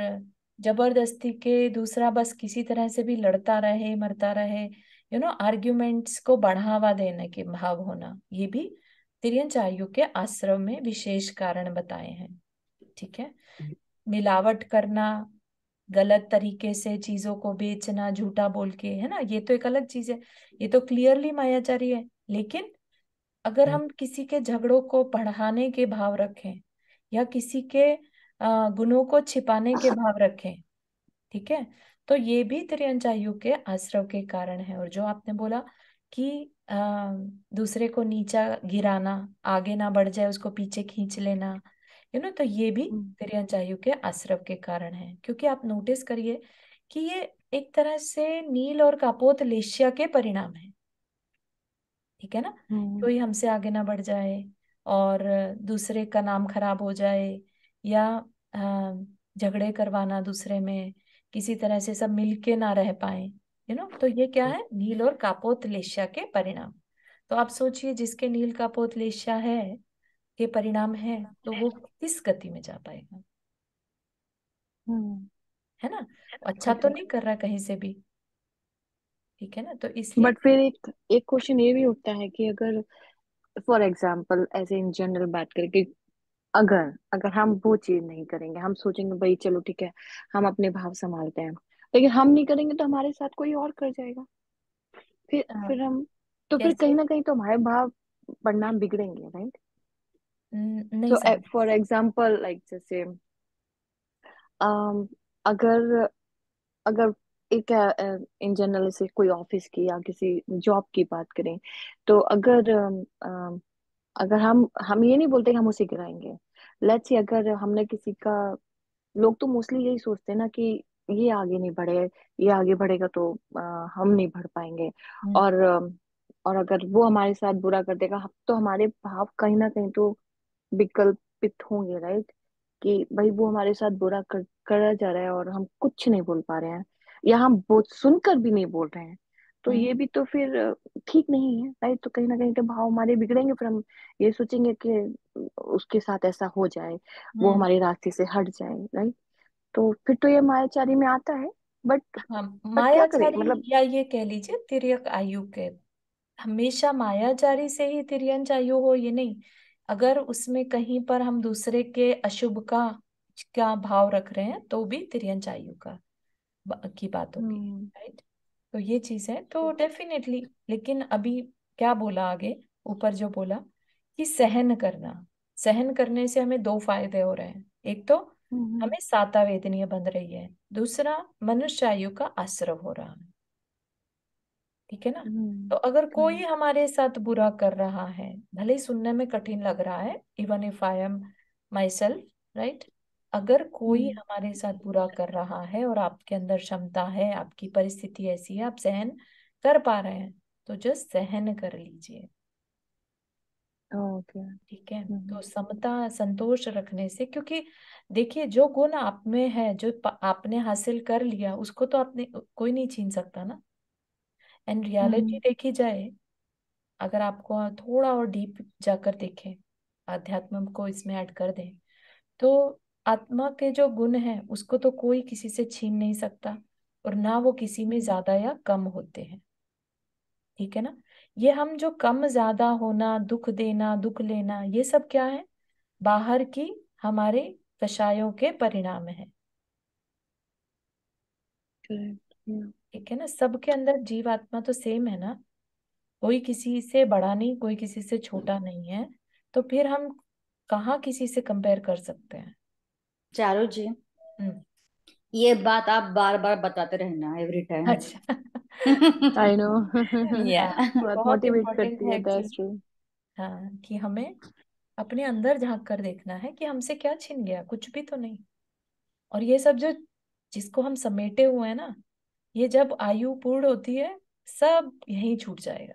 जबरदस्ती के दूसरा बस किसी तरह से भी लड़ता रहे मरता रहे, आर्ग्यूमेंट्स को बढ़ावा देने के भाव होना, ये भी तिर्यंचायु के आश्रम में विशेष कारण बताए हैं। ठीक है। मिलावट करना, गलत तरीके से चीजों को बेचना झूठा बोल के, है ना, ये तो एक अलग चीज है। ये तो क्लियरली मायाचारी है। लेकिन अगर हम किसी के झगड़ों को बढ़ाने के भाव रखें, या किसी के गुणों को छिपाने के भाव रखें, ठीक है, तो ये भी त्रियंचायु के आश्रव के कारण है। और जो आपने बोला कि दूसरे को नीचा गिराना, आगे ना बढ़ जाए उसको पीछे खींच लेना, तो ये भी हम्म त्रियंचायु के आश्रव के कारण है। क्योंकि आप नोटिस करिए कि ये एक तरह से नील और कापोत लेश्या के परिणाम है। ठीक है ना। हम्म कोई हमसे आगे ना बढ़ जाए, और दूसरे का नाम खराब हो जाए, या अ, झगड़े करवाना दूसरे में, किसी तरह से सब मिलके ना रह पाए, तो ये क्या है, नील और कापोतलेशा के परिणाम। तो आप सोचिए, जिसके नील कापोतलेशा है के परिणाम है, तो वो किस गति में जा पाएगा। हम्म। है ना। अच्छा तो करेक्ट। नहीं कर रहा कहीं से भी। ठीक है ना, तो इसलिए। बट फिर एक एक क्वेश्चन ये भी उठता है कि अगर फॉर एग्जाम्पल ऐसे इन जनरल बात करें कि अगर अगर हम वो चीज नहीं करेंगे, हम सोचेंगे भाई चलो ठीक है, हम अपने भाव संभालते हैं, लेकिन हम नहीं करेंगे तो हमारे साथ कोई और कर जाएगा। फिर हम, तो फिर कहीं कैसे। ना कहीं तो हमारे भाव परिणाम बिगड़ेंगे, राइट? नहीं तो समझ। फॉर एग्जाम्पल लाइक जैसे अगर अगर एक इन जनरल से कोई ऑफिस की या किसी जॉब की बात करें, तो अगर हम ये नहीं बोलते कि हम उसे गिराएंगे। लेट्स से अगर हमने किसी का, लोग तो मोस्टली यही सोचते हैं ना कि ये आगे नहीं बढ़े, ये आगे बढ़ेगा तो हम नहीं बढ़ पाएंगे। हम्म और और अगर वो हमारे साथ बुरा कर देगा, तो हमारे भाव कहीं ना कहीं तो विकल्पित होंगे, राइट? कि भाई वो हमारे साथ बुरा करा जा रहा है और हम कुछ नहीं बोल पा रहे हैं, या हम वो सुनकर भी नहीं बोल रहे हैं, तो हम्म ये भी तो फिर ठीक नहीं है, राइट? तो कहीं ना कहीं तो भाव हमारे बिगड़ेंगे, फिर हम ये सोचेंगे कि उसके साथ ऐसा हो जाए, वो हम्म। हमारे रास्ते से हट जाए, राइट? तो फिर तो ये मायाचारी में आता है। बट हाँ, बट क्या करें मायाचारी, मतलब। या ये कह लीजिए तिर्यक आयु के, हमेशा मायाचारी से ही तिर्यंच आयु हो ये नहीं। अगर उसमें कहीं पर हम दूसरे के अशुभ का भाव रख रहे हैं, तो भी तिर्यंच आयु की बात होगी। हम्म राइट। तो ये चीज है तो डेफिनेटली। लेकिन अभी क्या बोला आगे, ऊपर जो बोला कि सहन करना, सहन करने से हमें दो फायदे हो रहे हैं। एक तो हम्म हमें साता वेदनीय बन रही है, दूसरा मनुष्य आयु का आश्रव हो रहा है। ठीक है ना। तो अगर कोई करेक्ट। हमारे साथ बुरा कर रहा है, भले ही सुनने में कठिन लग रहा है, even if I am my self, right, अगर कोई हम्म हमारे साथ बुरा कर रहा है और आपके अंदर क्षमता है, आपकी परिस्थिति ऐसी है, आप सहन कर पा रहे हैं, तो जस्ट सहन कर लीजिए। ओके। ठीक है। तो हम्म समता संतोष रखने से, क्योंकि देखिए जो गुण आप में है, जो आपने हासिल कर लिया, उसको तो आपने कोई नहीं छीन सकता ना। एंड रियलिटी हम्म देखी जाए, अगर आपको थोड़ा और डीप जाकर देखें, अध्यात्म को इसमें ऐड कर दें, तो आत्मा के जो गुण हैं उसको तो कोई किसी से छीन नहीं सकता, और ना वो किसी में हम्म ज्यादा या कम होते हैं। ठीक है ना। ये हम जो कम ज्यादा होना, दुख देना, दुख लेना, ये सब क्या है? बाहर की हमारे कषायों के परिणाम है। करेक्ट। ठीक है ना? सबके अंदर जीवात्मा तो सेम है ना, कोई किसी से बड़ा नहीं, कोई किसी से छोटा नहीं है। तो फिर हम कहाँ किसी से कंपेयर कर सकते हैं? चारू जी, हम्म। ये बात आप बार बार बताते रहना एवरी टाइम। अच्छा। I know. या हाँ, ये बहुत बहुत मोटिवेट इम्पोर्टेंट करती है, है कि दैट्स ट्रू। हाँ, कि हमें अपने अंदर झांक कर देखना है कि हमसे क्या छिन गया, कुछ भी तो नहीं। और ये सब जो जिसको हम समेटे हुए हैं ना, ये जब आयु पूर्ण होती है, सब यहीं छूट जाएगा।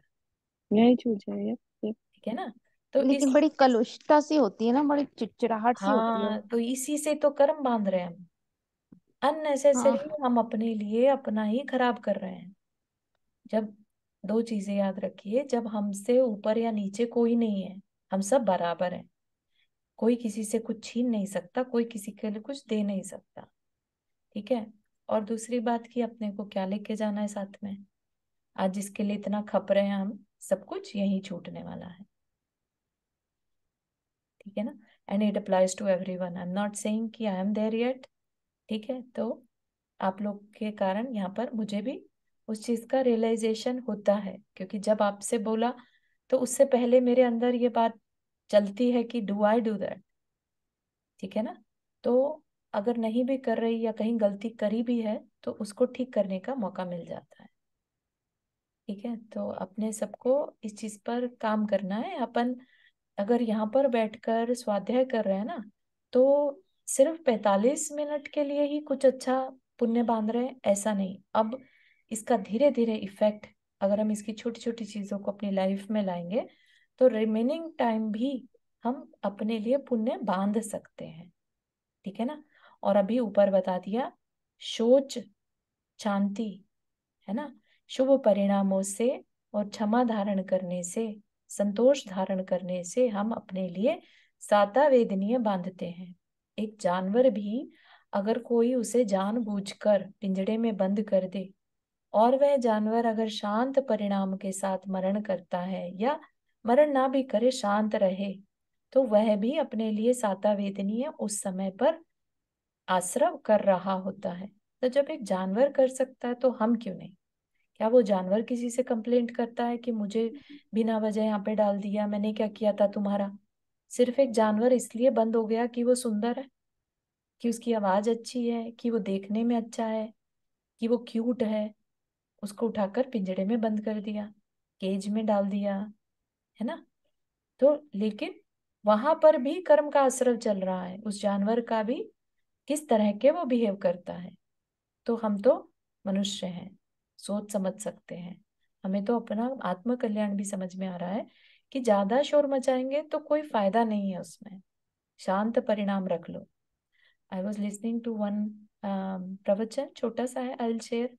यही छूट जाएगा। ठीक है ना? तो लेकिन इस बड़ी कलुषता सी होती है ना, बड़ी चिड़चिड़ाहट सी होती है हाँ, वो। तो इसी से तो कर्म बांध रहे हैं हम। अननेसेसरी हाँ। हम अपने लिए अपना ही खराब कर रहे हैं। जब दो चीजें याद रखिए, जब हमसे ऊपर या नीचे कोई नहीं है, हम सब बराबर हैं। कोई किसी से कुछ छीन नहीं सकता, कोई किसी के लिए कुछ दे नहीं सकता। ठीक है? और दूसरी बात कि अपने को क्या लेके जाना है साथ में। आज जिसके लिए इतना खप रहे हैं हम, सब कुछ यहीं छूटने वाला है। ठीक है ना? And it applies to everyone. I am not saying कि आई एम देयर येट। ठीक है? तो आप लोग के कारण यहाँ पर मुझे भी उस चीज का रियलाइजेशन होता है, क्योंकि जब आपसे बोला तो उससे पहले मेरे अंदर ये बात चलती है कि डू आई डू दैट। ठीक है ना? तो अगर नहीं भी कर रही या कहीं गलती करी भी है, तो उसको ठीक करने का मौका मिल जाता है। ठीक है? तो अपने सबको इस चीज पर काम करना है। अपन अगर यहाँ पर बैठकर स्वाध्याय कर रहे हैं ना, तो सिर्फ 45 मिनट के लिए ही कुछ अच्छा पुण्य बांध रहे हैं ऐसा नहीं। अब इसका धीरे धीरे इफेक्ट, अगर हम इसकी छोटी छोटी चीजों को अपनी लाइफ में लाएंगे, तो रिमेनिंग टाइम भी हम अपने लिए पुण्य बांध सकते हैं। ठीक है ना? और अभी ऊपर बता दिया, सोच शांति, है ना, शुभ परिणामों से और क्षमा धारण करने से, संतोष धारण करने से हम अपने लिए साता वेदनीय बांधते हैं। एक जानवर भी अगर कोई उसे जानबूझकर पिंजड़े में बंद कर दे, और वह जानवर अगर शांत परिणाम के साथ मरण करता है या मरण ना भी करे, शांत रहे, तो वह भी अपने लिए साता वेदनीय उस समय पर आश्रव कर रहा होता है। तो जब एक जानवर कर सकता है, तो हम क्यों नहीं? क्या वो जानवर किसी से कंप्लेंट करता है कि मुझे बिना वजह यहाँ पे डाल दिया, मैंने क्या किया था तुम्हारा? सिर्फ एक जानवर इसलिए बंद हो गया कि वो सुंदर है, कि उसकी आवाज अच्छी है, कि वो देखने में अच्छा है, कि वो क्यूट है, उसको उठाकर पिंजड़े में बंद कर दिया, केज में डाल दिया, है ना? तो लेकिन वहां पर भी कर्म का असर चल रहा है, उस जानवर का भी किस तरह के वो बिहेव करता है। तो हम तो मनुष्य हैं, सोच समझ सकते हैं। हमें तो अपना आत्म कल्याण भी समझ में आ रहा है कि ज्यादा शोर मचाएंगे तो कोई फायदा नहीं है उसमें। शांत परिणाम रख लो। I was listening to one प्रवचन, छोटा सा है, आई विल शेयर,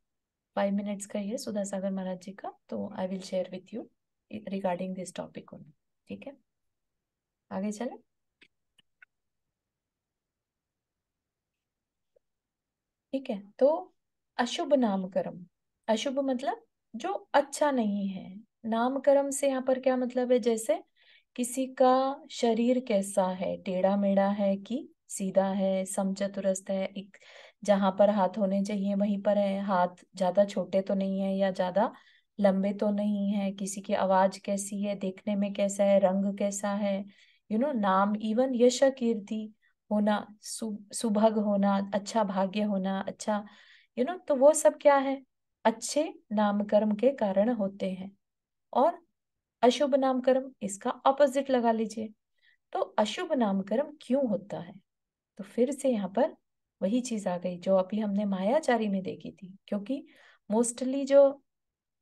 5 मिनट्स का ही है, सुधा सागर महाराज जी का। तो आई will share with you regarding this topic only. ठीक है? आगे चले। ठीक है? तो अशुभ नामकरण, अशुभ मतलब जो अच्छा नहीं है। नामकरण से यहाँ पर क्या मतलब है? जैसे किसी का शरीर कैसा है, टेढ़ा मेढ़ा है कि सीधा है, समचतुरस्र है, एक जहां पर हाथ होने चाहिए वहीं पर है, हाथ ज्यादा छोटे तो नहीं है या ज्यादा लंबे तो नहीं है, किसी की आवाज कैसी है, देखने में कैसा है, रंग कैसा है, नाम, इवन यश कीर्ति होना, सुभग होना, अच्छा भाग्य होना, अच्छा, तो वो सब क्या है? अच्छे नामकर्म के कारण होते हैं। और अशुभ नामकर्म इसका ऑपोजिट लगा लीजिए। तो अशुभ नामकर्म क्यों होता है? तो फिर से यहाँ पर वही चीज आ गई जो अभी हमने मायाचारी में देखी थी। क्योंकि मोस्टली जो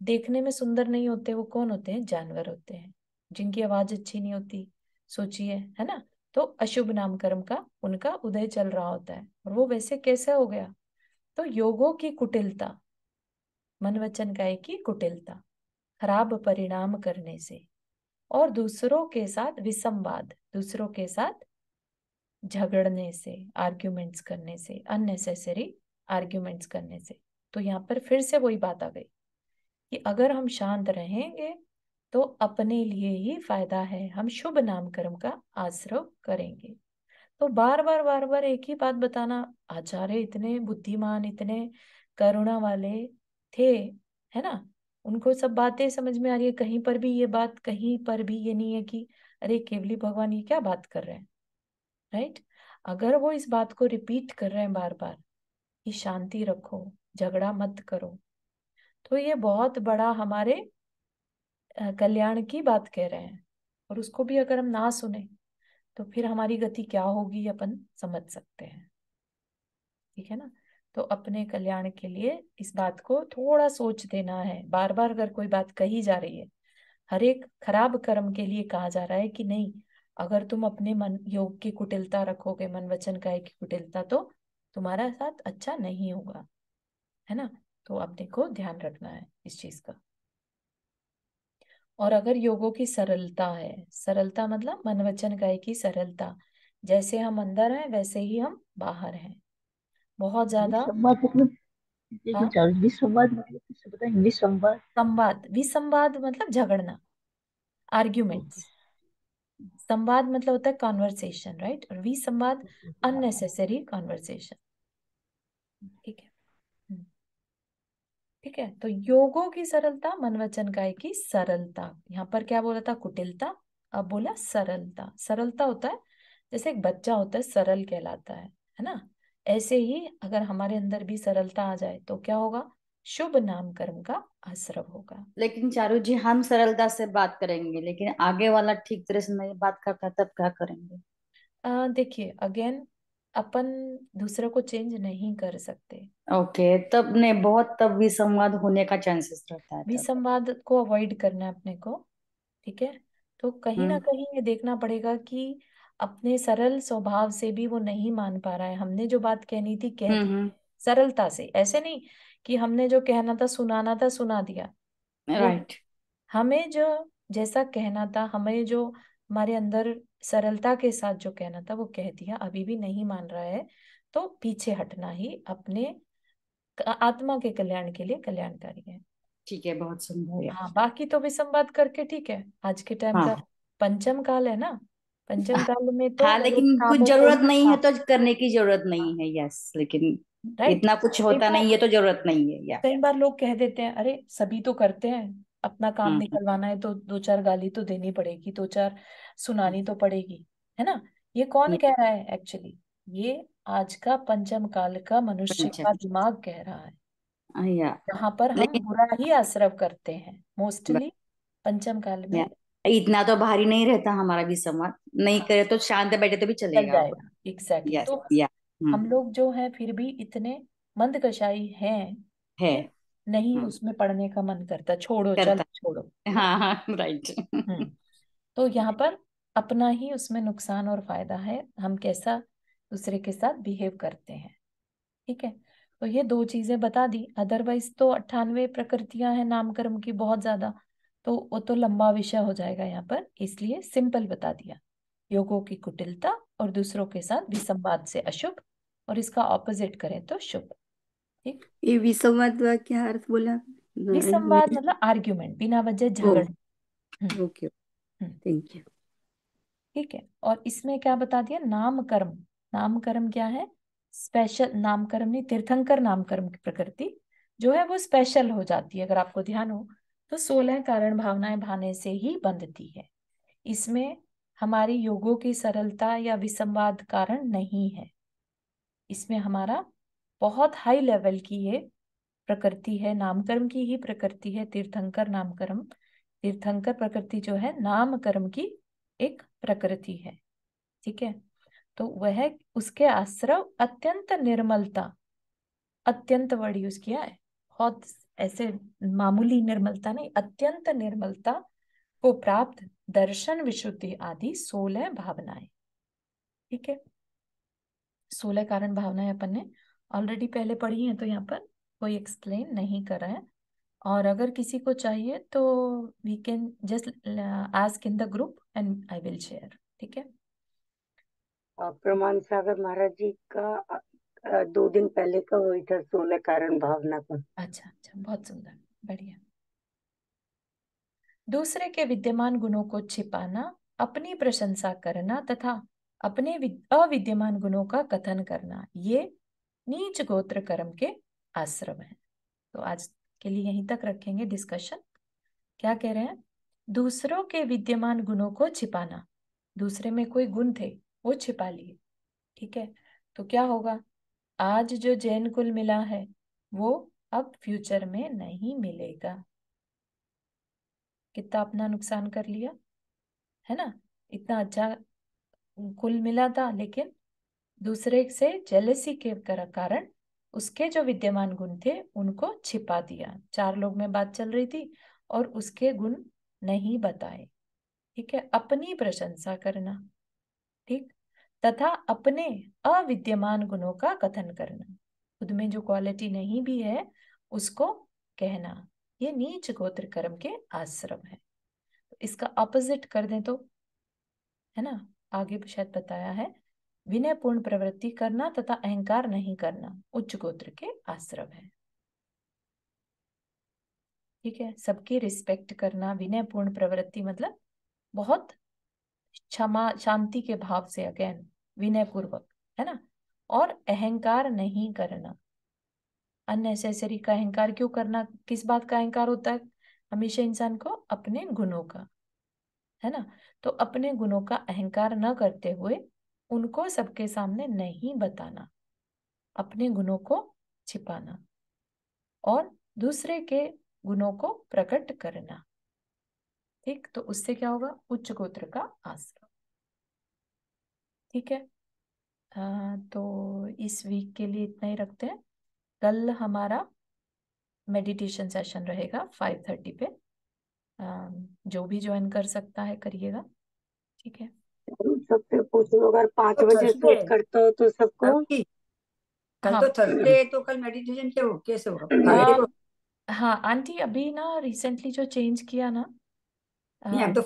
देखने में सुंदर नहीं होते, वो कौन होते हैं? जानवर होते हैं, जिनकी आवाज अच्छी नहीं होती। सोचिए, है ना? तो अशुभ नामकर्म का उनका उदय चल रहा होता है। और वो वैसे कैसे हो गया? तो योगों की कुटिलता, मन वचन काया की कुटिलता, खराब परिणाम करने से, और दूसरों के साथ विसंवाद, दूसरों के साथ झगड़ने से, आर्ग्यूमेंट्स करने से, अननेसेसरी आर्ग्यूमेंट्स करने से। तो यहाँ पर फिर से वही बात आ गई कि अगर हम शांत रहेंगे तो अपने लिए ही फायदा है, हम शुभ नाम कर्म का आश्रव करेंगे। तो बार बार बार बार एक ही बात बताना, आचार्य इतने बुद्धिमान, इतने करुणा वाले थे, है ना, उनको सब बातें समझ में आ रही है, कहीं पर भी ये बात, कहीं पर भी ये नहीं है कि अरे केवली भगवान ये क्या बात कर रहे हैं, राइट। अगर वो इस बात को रिपीट कर रहे हैं बार बार कि शांति रखो, झगड़ा मत करो, तो ये बहुत बड़ा हमारे कल्याण की बात कह रहे हैं। और उसको भी अगर हम ना सुने तो फिर हमारी गति क्या होगी अपन समझ सकते हैं, ठीक है ना। तो अपने कल्याण के लिए इस बात को थोड़ा सोच देना है। बार बार अगर कोई बात कही जा रही है, हर एक खराब कर्म के लिए कहा जा रहा है कि नहीं, अगर तुम अपने मन योग की कुटिलता रखोगे, मन वचन काया की कुटिलता, तो तुम्हारा साथ अच्छा नहीं होगा, है ना। तो अपने को ध्यान रखना है इस चीज का। और अगर योगों की सरलता है, सरलता मतलब मन वचन काया की सरलता, जैसे हम अंदर हैं वैसे ही हम बाहर हैं, बहुत ज्यादा। विसंवाद मतलब, देखो हाँ, चार्ज, विसंवाद मतलब किसे पता है? विसंवाद। संवाद, विसंवाद मतलब झगड़ना, ओके। आर्ग्यूमेंट्स। संवाद मतलब होता है कॉन्वर्सेशन, राइट, और विसंवाद अननेसेसरी कॉन्वर्सेशन, ठीक है। हम्म, ठीक है। तो योगों की सरलता, मन वचन काया की सरलता, यहाँ पर क्या बोला था, कुटिलता, अब बोला सरलता। सरलता होता है जैसे एक बच्चा होता है, सरल कहलाता है ना। ऐसे ही अगर हमारे अंदर भी सरलता आ जाए तो क्या होगा, शुभ नाम कर्म का आश्रव होगा। लेकिन चारू जी, हम सरलता से बात करेंगे लेकिन आगे वाला ठीक तरह से नहीं बात करता, तब क्या करेंगे? देखिए अगेन, अपन दूसरे को चेंज नहीं कर सकते। ओके, तब ने बहुत तब भी संवाद होने का चांसेस रहता है तब। विसंवाद को अवॉइड करना है अपने को, ठीक है। तो कहीं ना हम्म कहीं ये देखना पड़ेगा कि अपने सरल स्वभाव से भी वो नहीं मान पा रहा है। हमने जो बात कहनी थी कह दी हम्म। सरलता से, ऐसे नहीं कि हमने जो कहना था सुनाना था सुना दिया, वो राइट। हमें जो जैसा कहना था, हमें जो हमारे अंदर सरलता के साथ जो कहना था वो कह दिया, अभी भी नहीं मान रहा है, तो पीछे हटना ही अपने आत्मा के कल्याण के लिए कल्याणकारी है। ठीक है, बहुत सुंदर है। हाँ, बाकी तो विसंवाद करके ठीक है, आज के टाइम का हाँ पंचम काल है ना, पंचम काल में तो हाँ, गलत लेकिन कुछ कामों को जरूरत ही, नहीं है हाँ, तो करने की जरूरत नहीं है, यस, लेकिन राइट। इतना कुछ कई होता बार नहीं है तो जरूरत नहीं है, या। कई बार लोग कह देते हैं अरे सभी तो करते हैं, अपना काम हम्म निकलवाना है तो दो चार गाली तो देनी पड़ेगी, दो चार सुनानी तो पड़ेगी, है ना। ये कौन ये कह रहा है एक्चुअली, ये आज का पंचम काल का मनुष्य का पंचम, दिमाग कह रहा है, या। जहां पर हम लेकिन बुरा ही आश्रव करते हैं मोस्टली पंचम काल या, में। इतना तो भारी नहीं रहता हमारा भी संवाद, नहीं हाँ, करे तो शांत बैठे तो भी चल चलेगा। जाएगा, एग्जैक्टली। यस, तो या। हम लोग जो है फिर भी इतने मंदकशाई हैं है। कि नहीं हाँ, उसमें पढ़ने का मन करता, छोड़ो चल करता। छोड़ो, है ना। हाँ हाँ, राइट। हम्म। तो यहाँ पर अपना ही उसमें नुकसान और फायदा है, हम कैसा दूसरे के साथ बिहेव करते हैं, ठीक है। तो ये दो चीजें बता दी, अदरवाइज तो 98 प्रकृतियां हैं नामकर्म की, बहुत ज्यादा, तो वो तो लंबा विषय हो जाएगा यहाँ पर, इसलिए सिंपल बता दिया। योगों की कुटिलता और दूसरों के साथ विसंवाद से अशुभ, और इसका ऑपोजिट करें तो शुभ, ठीक। ये विसंवाद का क्या अर्थ बोला? विसंवाद मतलब आर्ग्यूमेंट, बिना वजह ओ, झगड़। Hmm. Okay, hmm, thank you. ठीक है। और इसमें क्या बता दिया, नाम कर्म, नाम कर्म क्या है, स्पेशल नाम कर्म नहीं, तीर्थंकर नाम कर्म की प्रकृति जो है वो स्पेशल हो जाती है, अगर आपको ध्यान हो तो 16 कारण भावनाएं भाने से ही बंधती है। इसमें हमारी योगों की सरलता या विसंवाद कारण नहीं है, इसमें हमारा बहुत हाई लेवल की ये प्रकृति है, नामकर्म की ही प्रकृति है, तीर्थंकर नामकर्म, तीर्थंकर प्रकृति जो है नामकर्म की एक प्रकृति है, ठीक है। तो वह उसके आश्रव अत्यंत निर्मलता, अत्यंत वर्ड यूज किया है, बहुत ऐसे मामूली निर्मलता नहीं, अत्यंत निर्मलता को प्राप्त दर्शन विशुद्धि आदि 16 भावनाएं, ठीक है। 16 कारण भावनाएं अपन ने ऑलरेडी पहले पढ़ी हैं, तो यहाँ पर कोई एक्सप्लेन नहीं करा है। और अगर किसी को चाहिए तो we can just ask in the group and I will share, ठीक है। प्रमाण सागर महाराज जी का 2 दिन पहले का हुई था 16 कारण भावना का। अच्छा अच्छा, बहुत सुंदर, बढ़िया। दूसरे के विद्यमान गुणों को छिपाना, अपनी प्रशंसा करना तथा अपने अविद्यमान गुणों का कथन करना, ये नीच गोत्र कर्म के आश्रम है। तो आज के लिए यहीं तक रखेंगे डिस्कशन। क्या कह रहे हैं? दूसरों के विद्यमान गुणों को छिपाना, दूसरे में कोई गुण थे वो छिपा लिए, ठीक है, तो क्या होगा? आज जो जैन कुल मिला है वो अब फ्यूचर में नहीं मिलेगा। कितना अपना नुकसान कर लिया है ना। इतना अच्छा कुल मिला था, लेकिन दूसरे से जेलसी के कारण उसके जो विद्यमान गुण थे उनको छिपा दिया। 4 लोग में बात चल रही थी और उसके गुण नहीं बताए, ठीक है। अपनी प्रशंसा करना, ठीक, तथा अपने अविद्यमान गुणों का कथन करना, खुद में जो क्वालिटी नहीं भी है उसको कहना, ये नीच गोत्र कर्म के आश्रम है। तो इसका ऑपोजिट कर दें तो, है ना, आगे शायद बताया है, विनय पूर्ण प्रवृत्ति करना तथा अहंकार नहीं करना उच्च गोत्र के आश्रम है, ठीक है। सबकी रिस्पेक्ट करना, विनय पूर्ण प्रवृत्ति मतलब बहुत क्षमा शांति के भाव से, अगेन विनय पूर्वक, है ना। और अहंकार नहीं करना, अननेसेसरी का अहंकार क्यों करना? किस बात का अहंकार होता है हमेशा इंसान को? अपने गुणों का, है ना। तो अपने गुणों का अहंकार न करते हुए उनको सबके सामने नहीं बताना, अपने गुणों को छिपाना और दूसरे के गुणों को प्रकट करना, ठीक। तो उससे क्या होगा? उच्च गोत्र का आश्रम, ठीक है। तो इस वीक के लिए इतना ही रखते हैं। कल हमारा मेडिटेशन सेशन रहेगा 5:30 पे। जो भी ज्वाइन कर सकता है करिएगा, ठीक है। सबसे पूछ लो, अगर 5 तो बजे थर्सडे सेट करता हो तो सबको। कल हाँ तो थर्सडे है, तो कल मेडिटेशन कैसे होगा? फ्राइडे को? हाँ आंटी, अभी ना रिसेंटली जो चेंज किया ना, नहीं, हम तो